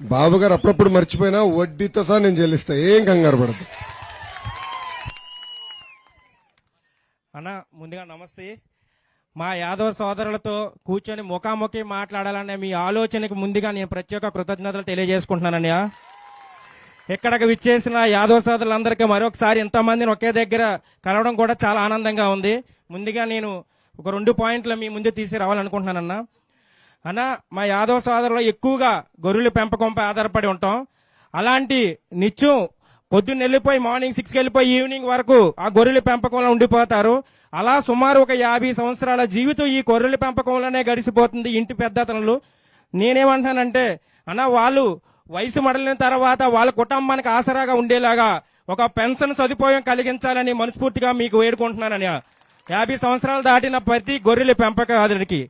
బాబు గారు అప్పుడప్పుడు మర్చిపోయినా వడ్డీతో సహా నేను చెల్లిస్తా, ఏం కంగారు పడదు. అన్న ముందుగా నమస్తే. మా యాదవ సోదరులతో కూర్చొని ముఖాముఖి మాట్లాడాలనే మీ ఆలోచనకు ముందుగా నేను ప్రత్యేక కృతజ్ఞతలు తెలియజేసుకుంటున్నానన్నయ్య. ఇక్కడికి విచ్చేసిన యాదవ సోదరులందరికీ మరొకసారి ఇంతమందిని ఒకే దగ్గర కలవడం కూడా చాలా ఆనందంగా ఉంది. ముందుగా నేను ఒక 2 పాయింట్లు మీ ముందు తీసుకురావాలనుకుంటున్నానన్నా. అన్న, మా యాదవ సోదరులు ఎక్కువగా గొర్రెల పెంపకంపై ఆధారపడి ఉంటాం. అలాంటి నిత్యం పొద్దున్న వెళ్ళిపోయి మార్నింగ్ 6కి వెళ్ళిపోయి ఈవినింగ్ వరకు ఆ గొర్రెల పెంపకంలో ఉండిపోతారు. అలా సుమారు ఒక 50 సంవత్సరాల జీవితం ఈ గొర్రెల పెంపకంలోనే గడిచిపోతుంది ఇంటి పెద్దతనులు. నేనేమంటానంటే అన్న, వాళ్ళు వయసు మడలిన తర్వాత వాళ్ళ కుటుంబానికి ఆసరాగా ఉండేలాగా ఒక పెన్షన్ సదుపాయం కలిగించాలని మనస్ఫూర్తిగా మీకు వేడుకుంటున్నానని. 50 సంవత్సరాలు దాటిన ప్రతి గొర్రెల పెంపకాదుడికి.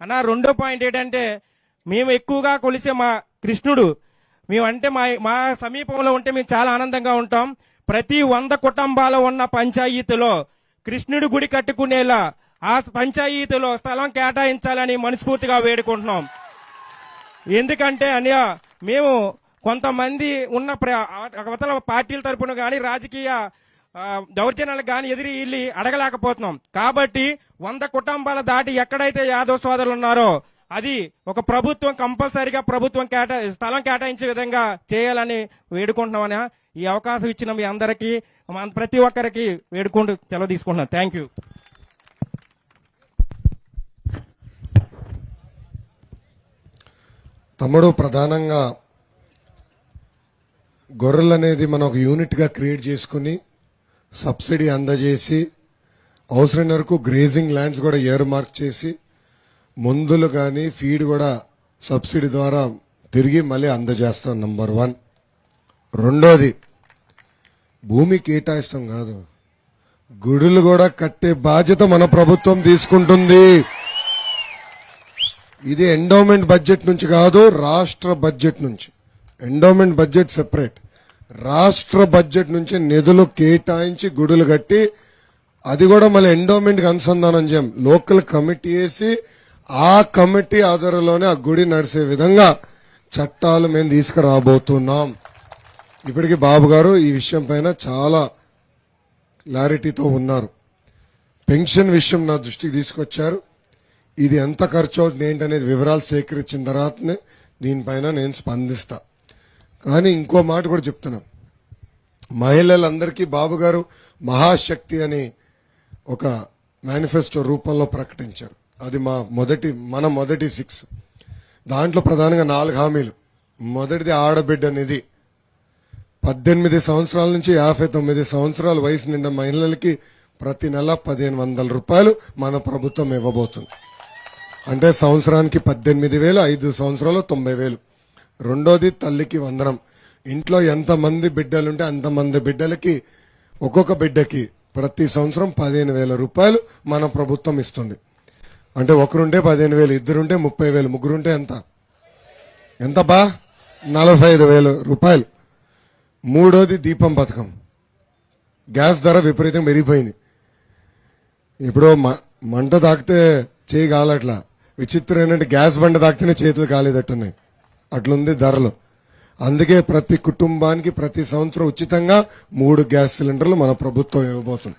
అన్న, 2వ పాయింట్ ఏంటంటే, మేము ఎక్కువగా కొలిసే మా కృష్ణుడు, మేమంటే మా సమీపంలో ఉంటే మేము చాలా ఆనందంగా ఉంటాం. ప్రతి 100 కుటుంబాలు ఉన్న పంచాయతీలో కృష్ణుడి గుడి కట్టుకునేలా ఆ పంచాయతీలో స్థలం కేటాయించాలని మనస్ఫూర్తిగా వేడుకుంటున్నాం. ఎందుకంటే అన్నయ్య, మేము కొంతమంది ఉన్న అవతల పార్టీల తరపున కానీ రాజకీయ దౌర్జన్యాలకు కానీ ఎదిరి వెళ్ళి అడగలేకపోతున్నాం. కాబట్టి 100 కుటుంబాల దాటి ఎక్కడైతే యాదవ సోదరులు ఉన్నారో అది ఒక ప్రభుత్వం కంపల్సరీగా స్థలం కేటాయించే విధంగా చేయాలని వేడుకుంటున్నామని ఈ అవకాశం ఇచ్చిన మీ అందరికీ ప్రతి ఒక్కరికి వేడుకుంటూ సెలవు తీసుకుంటున్నాను. Thank you. తమ్ముడు, ప్రధానంగా గొర్రెలు అనేది మనం ఒక యూనిట్ గా క్రియేట్ చేసుకుని సబ్సిడీ అందజేసి అవసరం వరకు గ్రేజింగ్ ల్యాండ్స్ కూడా ఇయర్ మార్క్ చేసి మందులు కానీ ఫీడ్ కూడా సబ్సిడీ ద్వారా తిరిగి మళ్ళీ అందజేస్తాం. నంబర్ 1. రెండోది, భూమి కేటాయిస్తాం కాదు, గుడులు కూడా కట్టే బాధ్యత మన ప్రభుత్వం తీసుకుంటుంది. ఇది ఎండోమెంట్ బడ్జెట్ నుంచి కాదు, రాష్ట్ర బడ్జెట్ నుంచి. ఎండోమెంట్ బడ్జెట్ సెపరేట్, రాష్ట్ర బడ్జెట్ నుంచి నిధులు కేటాయించి గుడులు కట్టి అది కూడా మళ్ళీ ఎండోమెంట్ కి అనుసంధానం చేయం. లోకల్ కమిటీ వేసి ఆ కమిటీ ఆధారంలోనే ఆ గుడి నడిచే విధంగా చట్టాలు మేము తీసుకురాబోతున్నాం. ఇప్పటికి బాబు గారు ఈ విషయం పైన చాలా క్లారిటీతో ఉన్నారు. పెన్షన్ విషయం నా దృష్టికి తీసుకొచ్చారు. ఇది ఎంత ఖర్చు అవుతుంది ఏంటనేది వివరాలు సేకరించిన తర్వాతనే దీనిపైన నేను స్పందిస్తా. కానీ ఇంకో మాట కూడా చెప్తున్నా, మహిళలందరికీ బాబు గారు మహాశక్తి అని ఒక మేనిఫెస్టో రూపంలో ప్రకటించారు. అది మన మొదటి 6. దాంట్లో ప్రధానంగా 4 హామీలు. మొదటిది ఆడబిడ్డ నిధి. 18 సంవత్సరాల నుంచి 59 సంవత్సరాల వయసు నిండా మహిళలకి ప్రతి నెల 1500 రూపాయలు మన ప్రభుత్వం ఇవ్వబోతుంది. అంటే సంవత్సరానికి 18,000, 5 సంవత్సరాలు 90,000. రెండోది తల్లికి వందనం. ఇంట్లో ఎంతమంది బిడ్డలుంటే అంతమంది బిడ్డలకి ఒక్కొక్క బిడ్డకి ప్రతి సంవత్సరం 15,000 రూపాయలు మన ప్రభుత్వం ఇస్తుంది. అంటే ఒకరుంటే 15,000, ఇద్దరుంటే 30,000, ముగ్గురుంటే ఎంత బా 45,000 రూపాయలు. మూడోది దీపం పథకం. గ్యాస్ ధర విపరీతం పెరిగిపోయింది. ఇప్పుడు మంట తాకితే చేయి కాలట్లా. విచిత్రం ఏంటంటే గ్యాస్ బండ తాకితేనే చేతులు కాలేదట్టున్నాయి, అట్లుంది ధరలు. అందుకే ప్రతి కుటుంబానికి ప్రతి సంవత్సరం ఉచితంగా 3 గ్యాస్ సిలిండర్లు మన ప్రభుత్వం ఇవ్వబోతుంది.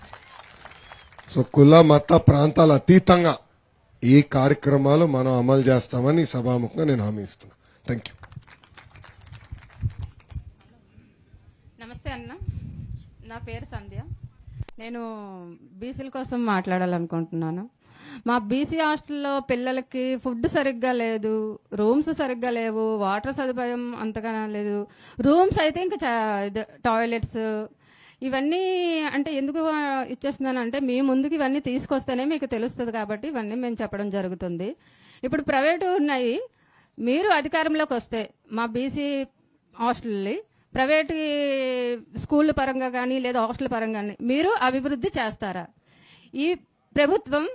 సో కుల మత ప్రాంతాల అతీతంగా ఈ కార్యక్రమాలు మనం అమలు చేస్తామని సభాముఖంగా నేను హామీ ఇస్తున్నా. Thank you. నమస్తే అన్న, నా పేరు సంధ్య. నేను బీసీల కోసం మాట్లాడాలనుకుంటున్నాను. మా బీసీ హాస్టల్లో పిల్లలకి ఫుడ్ సరిగ్గా లేదు, రూమ్స్ సరిగ్గా లేవు, వాటర్ సదుపాయం అంతగా లేదు. రూమ్స్ అయితే ఇంకా టాయిలెట్స్ ఇవన్నీ అంటే ఎందుకు ఇచ్చేస్తున్నానంటే మీ ముందుకు ఇవన్నీ తీసుకొస్తేనే మీకు తెలుస్తుంది కాబట్టి ఇవన్నీ మేము చెప్పడం జరుగుతుంది. ఇప్పుడు ప్రైవేటు ఉన్నాయి, మీరు అధికారంలోకి వస్తే మా బీసీ హాస్టల్ని ప్రైవేట్ స్కూళ్ళ పరంగా కానీ లేదా హాస్టల్ పరంగా కానీ మీరు అభివృద్ధి చేస్తారా? ఈ ప్రభుత్వం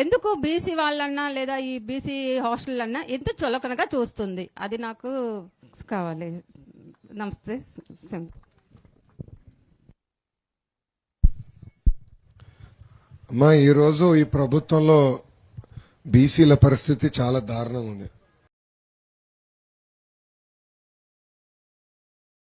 ఎందుకు బీసీ వాళ్ళన్నా లేదా ఈ బీసీ హాస్టల్ అన్నా ఎంత చులకనగా చూస్తుంది? అది నాకు కావాలి. నమస్తే. అమ్మా, ఈరోజు ఈ ప్రభుత్వంలో బీసీల పరిస్థితి చాలా దారుణంగా ఉంది.